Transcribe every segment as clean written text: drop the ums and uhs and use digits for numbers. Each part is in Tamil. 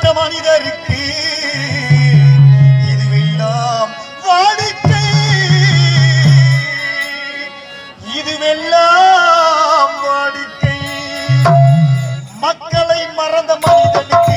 மற்ற மனிதருக்கு இதுவெல்லாம் வாடிக்கை, இதுவெல்லாம் வாடிக்கை. மக்களை மறந்த மனிதனுக்கு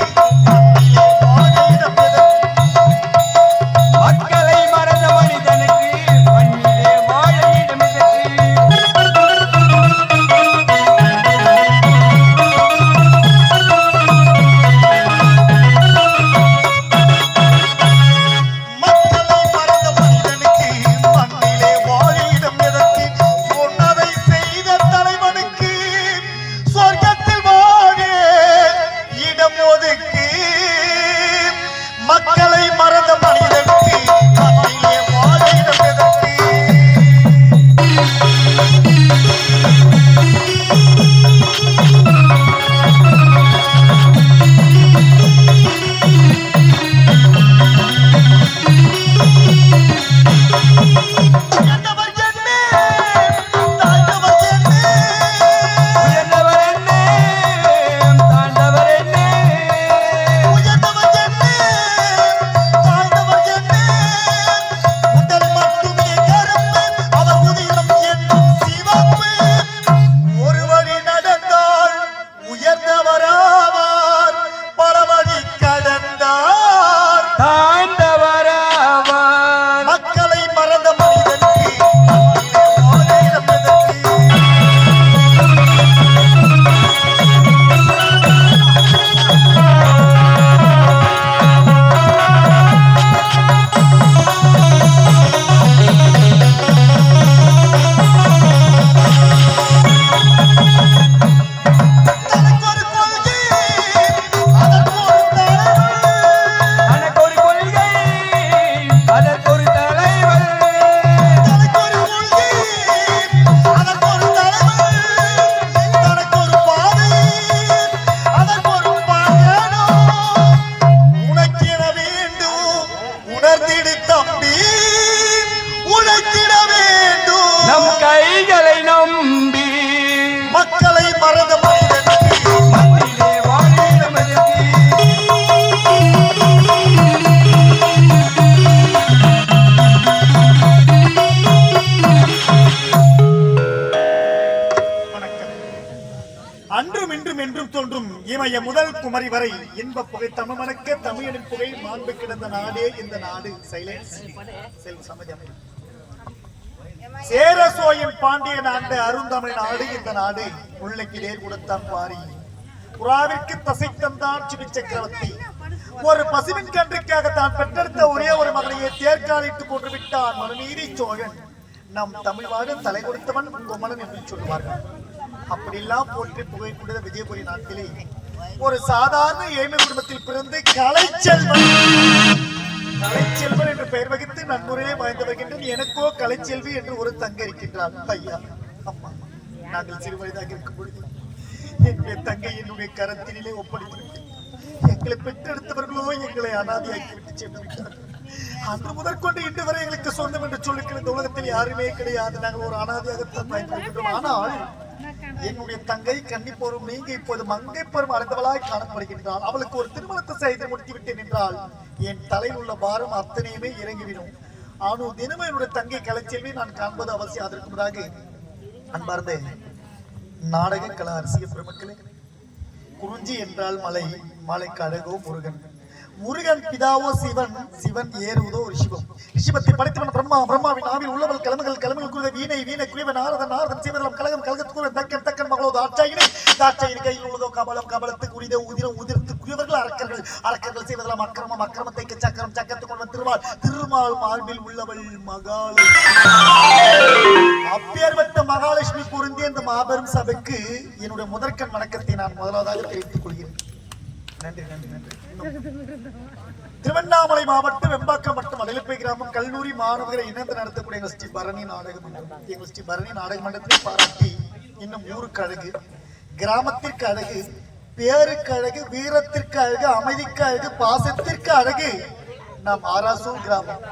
முதல் குமரி வரை இன்ப புகை தமிழனுக்கு தமிழின் புகை மாண்பு கிடந்த நாடே இந்த நாடு. சேர சோழன் பாண்டியன் ஆண்ட அருந்தமிழ் நாடு இந்த நாடு. முல்லைக்கு நேர் கொடுத்தான் பாரி, புறாவிற்கு தசை தந்தான் சிவி சக்கரவர்த்தி. ஒரு பசுவின் கன்றுக்காக தான் பெற்றெடுத்த ஒரே ஒரு மகனையே தேர்காலிட்டு போட்டு விட்டான் மனுநீதி சோழன். நம் தமிழ் வாழ தலை கொடுத்தவன் குமரன் என்று சொல்லுவார்கள். அப்படியெல்லாம் போற்றி புகை கொடுத்த விஜயபுரி நாட்டிலே ஒரு சாதாரண ஏழ்மை குடும்பத்தில் பிறந்து கலைச்செல்வன் என்று பெயர் வகித்து நன்முறையே வாழ்ந்து வருகின்றேன். எனக்கோ கலைச்செல்வி என்று ஒரு தங்க இருக்கின்றார். ஐயா அம்மா, நாங்கள் சிறு வயதாக இருக்கும் பொழுது என்னுடைய தங்கை என்னுடைய கரத்தினிலே ஒப்படைத்து விட்டேன். எங்களை பெற்றெடுத்தவர்களோ எங்களை அனாதையாக்கி விட்டு சென்று விட்டார்கள். அன்று முதற்கொண்டு இன்று வரை எங்களுக்கு சொந்தம் என்று சொல்லிக்கிற இந்த உலகத்தில் யாருமே கிடையாது. நாங்கள் ஒரு அனாதையாகத்தான் பயன்படுகின்றோம். ஆனால் என்னுடைய தங்கை கன்னிப்போரும் நீங்க இப்போது மங்கை பருவம் அடைந்தவளாய் காணப்படுகின்றாள். அவளுக்கு ஒரு திருமணத்தை செய்து முடித்து விட்டேன் என்றால் என் தலையில் உள்ள பாரம் அத்தனையுமே இறங்கிவிடும். ஆனால் தினமும் என்னுடைய தங்கை கலைச்செல்வி நான் காண்பது அவசியம். அதற்கு முன்னாக அன்பார்ந்த நாடக கலா அரசியல் பெருமக்களே, குறிஞ்சி என்றால் மலை, மலைக்கு அழகோ முருகன், முருகன் பிதாவோ சிவன், சிவன் ஏறுவதோ ரிஷிபம், ரிஷிபத்தை படைத்தவன் பிரம்மா, பிரம்மாவின் ஆவில் உள்ளவள் கிழமைகள், கிழமைகள் குருத வீணை, வீணை குயவன் நாரதன், நாரதன் சீவதலம் கழகம், கழகத்துக்கு தக்கன், தக்கன் மகளோ தாட்சாயினி, தாட்சாயினி கையில் உள்ளதோ கபலம், கபலத்துக்கு உரித உதிரம், உதிரத்து குயவர்கள் அரக்கர்கள், அரக்கர்கள் செய்வதெல்லாம் அக்கிரமம், அக்கிரமத்தைக்கு சக்கரம், சக்கரத்துக்கு கொள்வன் திருமால், திருமால் மார்பில் உள்ளவள் மகாலட்சுமி. அப்பேற்பட்ட மகாலட்சுமி பொருந்திய இந்த மாபெரும் சபைக்கு என்னுடைய முதற்கண் வணக்கத்தை நான் முதலாவதாக தெரிவித்துக் கொள்கிறேன். நன்றி நன்றி நன்றி. திருவண்ணாமலை மாவட்டம் வெம்பாக்கம் மற்றும் அடையப்பை கிராமம் கல்லூரி மாணவர்களை இணைந்து நடத்தக்கூடிய எங்கள் ஸ்ரீ பரணி நாடக மன்றம். எங்கள் ஸ்ரீ பரணி நாடக மன்றத்தை பாராட்டி இன்னும் ஊருக்கு அழகு, கிராமத்திற்கு அழகு, பேருக்கு அழகு, வீரத்திற்கு அழகு, அமைதிக்கு அழகு, பாசத்திற்கு அழகு நாம் ஆராசூர் கிராமம்.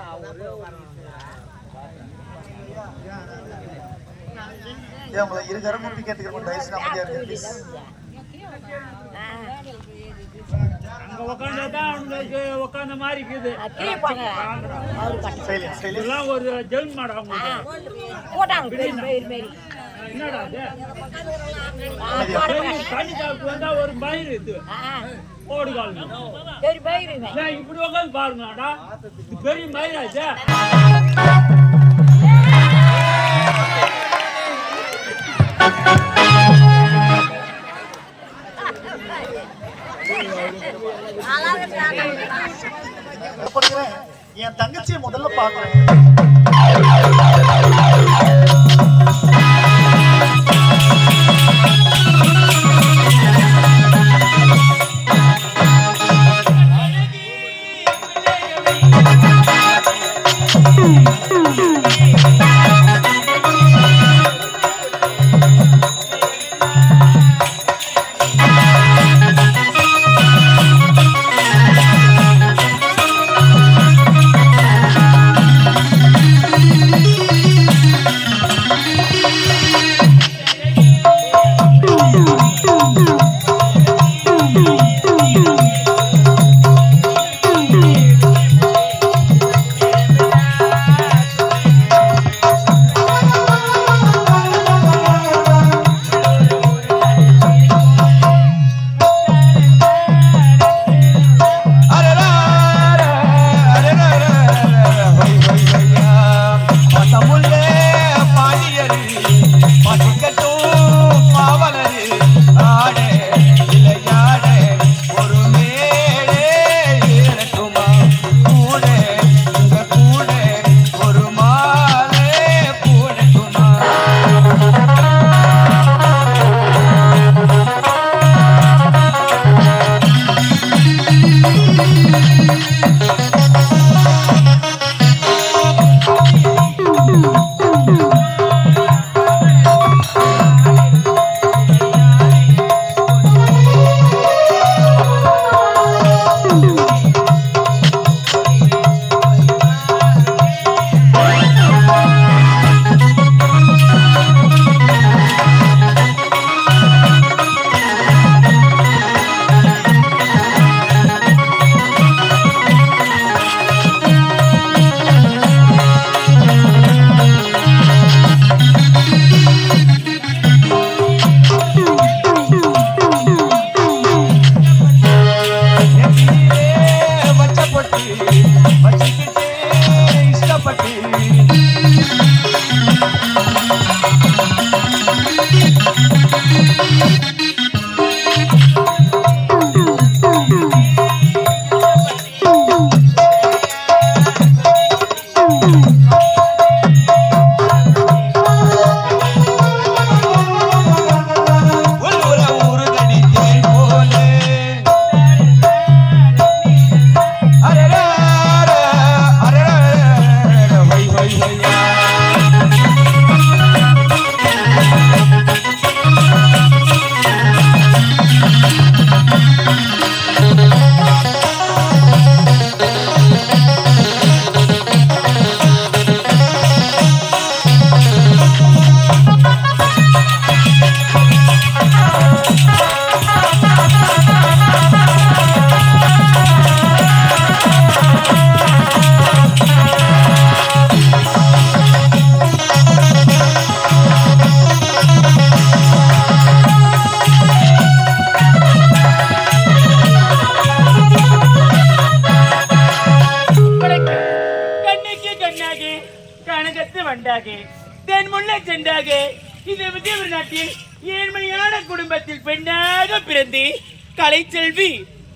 உங்களை இருகரம் முப்பி கேட்டுக்கிறோம். தயவுசெய்து அமைதியா இருக்கு. அங்க உட்காந்துதான் அவங்களுக்கு உட்காந்த மாதிரி இருக்குது. இதெல்லாம் ஒரு ஜெல் மாடம் என்னடா தண்ணி சாப்பிட்டு வந்தா ஒரு பயிர் இது ஓடு கால் இப்படி உட்காந்து பாருங்கடா பெரிய மயிராச்சா. என் தங்கச்சியை முதல்ல பாக்குறேன்.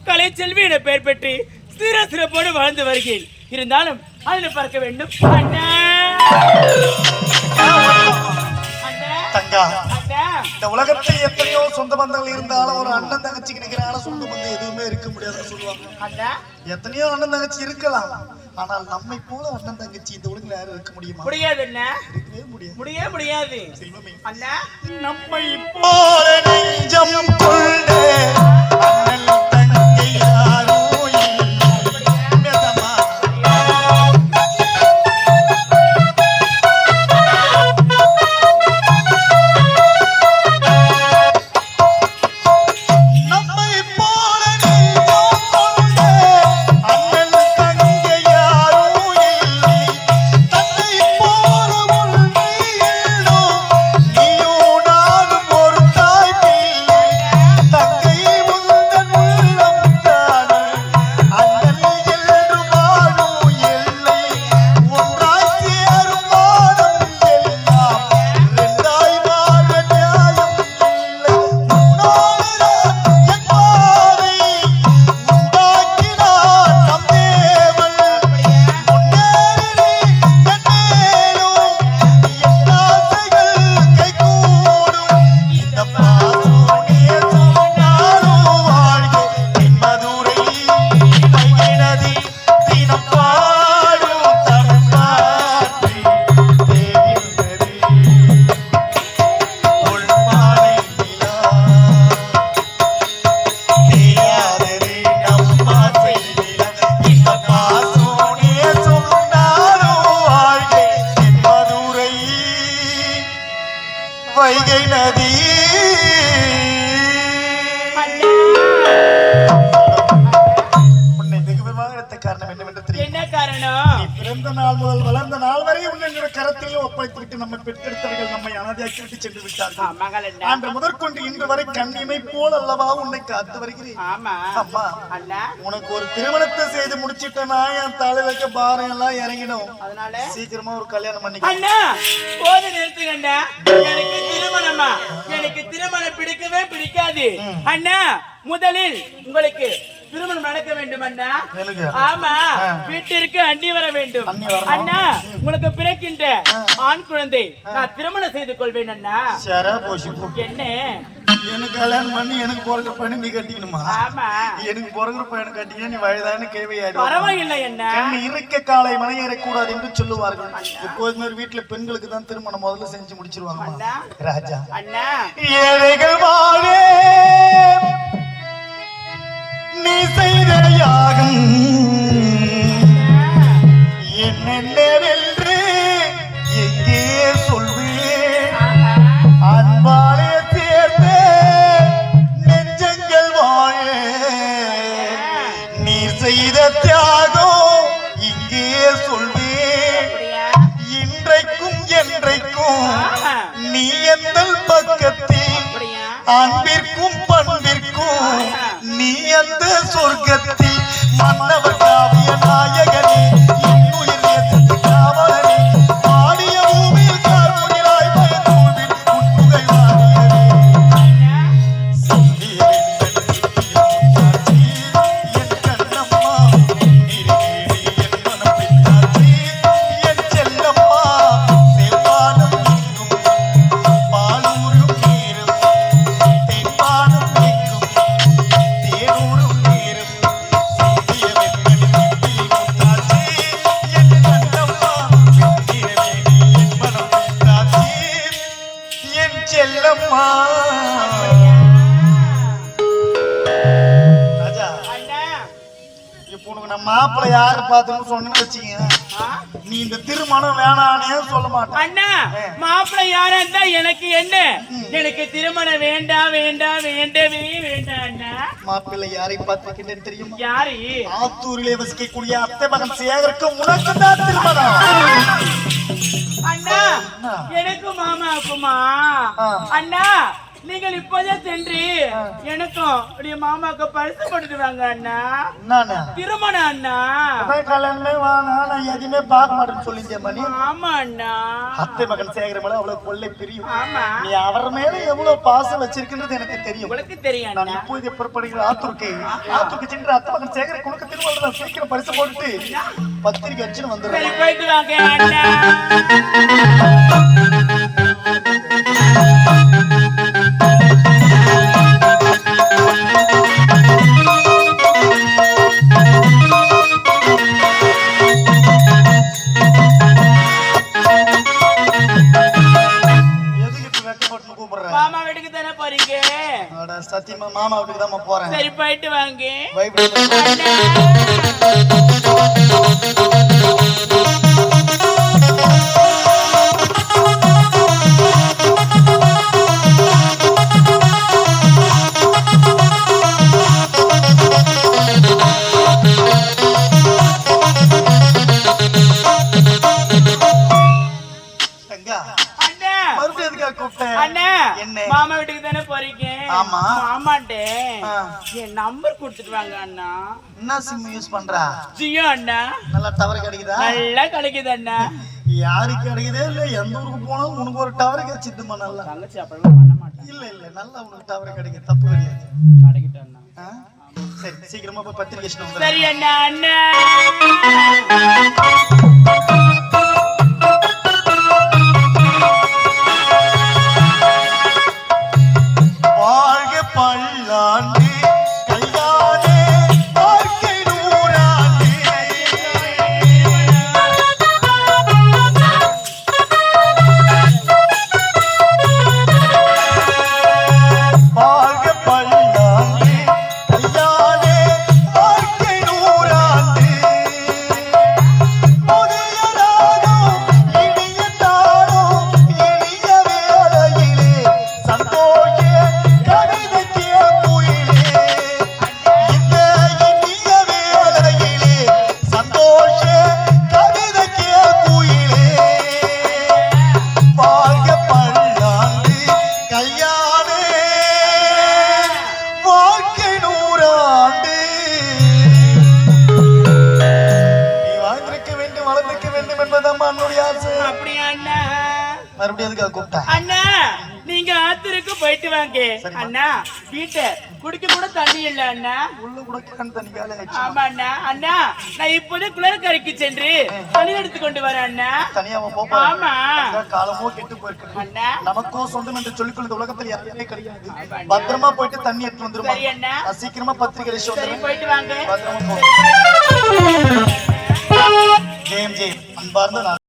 கலைச்செல்வி என பெயர் பெற்று சிறப்போடு வாழ்ந்து வருகிறேன். இருந்தாலும் அதில் பார்க்க வேண்டும். இந்த உலகத்தில் எத்தனையோ சொந்த பந்தங்கள் இருந்தாலும் ஒரு அண்ணன் தங்கச்சிக்கு நிகரான சொந்த பந்தம் எதுவுமே இருக்க முடியாதுன்னு சொல்லுவாங்க. எத்தனையோ அண்ணன் தங்கச்சி இருக்கலாம், ஆனால் நம்மை போல அண்ணன் தங்கச்சி இந்த உலகில் யாரும் இருக்க முடியுமா? முடியாது. முடியாது. அண்ணா நம்மை போல நெஞ்சம் கொண்ட அண்ணன் தங்கை யாரோ பிறந்த நாள் முதல் வளர்ந்த நாள் வரை உன்னுடைய கரத்திலே ஒப்படைத்து விட்டு நம்ம பெற்றெடுத்தவர்கள் நம்மை அனாதையாக்கி விட்டு சென்று விட்டார்கள். அன்று முதற்கொண்டு இன்று வரை கண்ணிமை போல் அல்லவா உன்னை காத்து வருகிறேன். அம்மா, உனக்கு ஒரு திருமணத்தை செய்து முடிச்சிட்டேன்னா என் தலையில பாரம் எல்லாம் இறங்கிடும். அதனால சீக்கிரமா ஒரு கல்யாணம் பண்ணி அண்ணா. போது நிறுத்துங்கண்ணா. எனக்கு திருமணமா? எனக்கு திருமணம் பிடிக்கவே பிடிக்காது அண்ணா. முதலில் உங்களுக்கு திருமணம் நடக்க வேண்டும் அண்ணா. ஆமா, வீட்டிற்கு அண்ணி வர வேண்டும் அண்ணா. உங்களுக்கு பிறக்கின்ற ஆண் குழந்தை நான் திருமணம் செய்து கொள்வேன் அண்ணா. என்ன எனக்கு கல்யாணம் பண்ணி எனக்கு பிறகு பண்ணி நீ கட்டிக்கணுமா? ஆமா, எனக்கு பிறகு பையனை கட்டினா நீ வயதான கேள்வியாடு. பரவாயில்லை என்ன, இருக்க காலை மனை ஏறக்கூடாது என்று சொல்லுவார்கள். எப்போதுமே வீட்டுல பெண்களுக்கு தான் திருமணம் முதல்ல செஞ்சு முடிச்சிருவாங்க. ராஜா அண்ணா, ஏழைகள் வாழே நீ செய்த யாகம் என்னென்னவென்று எங்கே சொல்வேன். அன்பாலே சேர்ந்த நெஞ்சங்கள் வாழ நீ செய்த தியாகம் இங்கே சொல்வேன். இன்றைக்கும் என்றைக்கும் நீ எந்த பக்கத்தில் அன்பிற்கும் பண்பிற்கும் நீ அந்த சொர்க்கத்தில் மன்னவர் காவிய நாயகனே இன்னுயிர் நேசத்து காவலனே ஆடிய பூமியில் கார்முகிலாய் பயந்தூவில் உன்னுகை வாடியவே என் கண்ணம்மா நீரினேடி என் மனம் பின்னாச்சி என் செல்லம்மா செவ்வானம் எங்கும் பாலூரும் நீரும் தென்பானம் எங்கும் தேனூரும் நீரும் சீரிய வெண்மணி திட்டில் முத்தாச்சி என் கண்ணம்மா வெண்ணிறவேணி என் மனம் பின்னாச்சி என் செல்லம்மா. ராஜா, இப்போ உனக்கு நான் மாப்பிள்ளை யாரு பார்த்துன்னு சொன்னு வச்சுக்கீங்க, நீ இந்த திருமணம் வேணானே சொல்ல மாட்டேன். அண்ணா, மாப்பிள்ளை யாரா இருந்தா எனக்கு என்ன? எனக்கு திருமணம் வேண்டாம் வேண்டாம் வேண்டவே வேண்டாம் அண்ணா. மாப்பிள்ளை யாரை பார்த்துக்கிட்டேன்னு தெரியுமா? யாரு? ஆத்தூரிலே வசிக்கக்கூடிய அத்தை மகன் சேகருக்கு உனக்கு தான் திருமணம். அண்ணா, எனக்கு மாமாக்குமா? அண்ணா, நீங்கள் இப்போதே சென்று எனக்கும் உடைய மாமாக்கு பரிசு கொடுத்துருவாங்க அண்ணா. திருமணம் அண்ணா. கல்யாணமே வாங்க, நான் எதுவுமே பார்க்க மாட்டேன்னு சொல்லிட்டேன் மணி. ஆமா அண்ணா. அத்தை மகன் சேகர மேல அவ்வளவு கொள்ளை பிரியும். ஆமா, நீ அவர் மேல எவ்வளவு பாசம் வச்சிருக்கின்றது எனக்கு தெரியும். உங்களுக்கு தெரியும். நான் இப்போது புறப்படுகிற ஆத்தூருக்கு சென்று அத்தை மகன் சேகர உனக்கு திருமணம் சீக்கிரம் பரிசு போட்டுட்டு பத்திரிக்கை அடிச்சுன்னு வந்துடுறேன். போயிட்டு வாங்க அண்ணா. மாமா வீட்டுக்கு தானே போறீங்க? சத்தியமா மாமா வீட்டுக்கு தான் போறேன். சரி, போயிட்டு வாங்க. மாமா வீட்டுக்கு தானே போறீங்க? மாமாட்டே என் நம்பர் கொடுத்துட்டு வாங்க அண்ணா. என்ன சிம் யூஸ் பண்றா? ஜியோ அண்ணா. நல்லா டவர் கிடைக்குதா? நல்லா கிடைக்குது அண்ணா. யாருக்கு கிடைக்குதே இல்ல, எந்த ஊருக்கு போனாலும் உனக்கு ஒரு டவர் கிடைச்சிட்டுமா? நல்லா தங்கச்சி அப்பெல்லாம் பண்ண மாட்டேன். இல்ல இல்ல, நல்லா உனக்கு டவர் கிடைக்கும், தப்பு கிடையாது. கிடைக்கிட்டு அண்ணா. சரி, சீக்கிரமா போய் பத்திரிக்கை. சரி அண்ணா. அண்ணா, வாழ்க பல்லாண்டு கல்யாணே வாழ்க்கை நூறாண்டு. வாழ்க பல்லாண்டு கல்யாணே வாழ்க்கை நூறாண்டு. புதிய மறுபடியும் எதுக்காக கூப்பிட்டேன்? அண்ணா நீங்க ஆத்திருக்கு போயிட்டு வாங்க அண்ணா. வீட்டை குடிக்க கூட தண்ணி இல்ல அண்ணா. உள்ள குடிக்கிறான்னு தண்ணி வேலை ஆயிடுச்சு. ஆமா அண்ணா. அண்ணா நான் இப்போதே குளக்கரைக்கு சென்று தண்ணி எடுத்து கொண்டு வரேன் அண்ணா. தனியாவ போப்பா. ஆமா காலமோ கெட்டு போயிருக்கு அண்ணா. நமக்கும் சொந்தம் என்று சொல்லிக்கொள்ள இந்த உலகத்துல யாருமே கிடையாது. பத்திரமா போயிட்டு தண்ணி எடுத்து வந்துருமா. சரி அண்ணா. சீக்கிரமா பத்திரிகை அடிச்சு சரி வந்துருங்க. போயிட்டு வாங்க. பத்திரமா போ. ஜெயம் ஜெயம் அன்பார்ந்த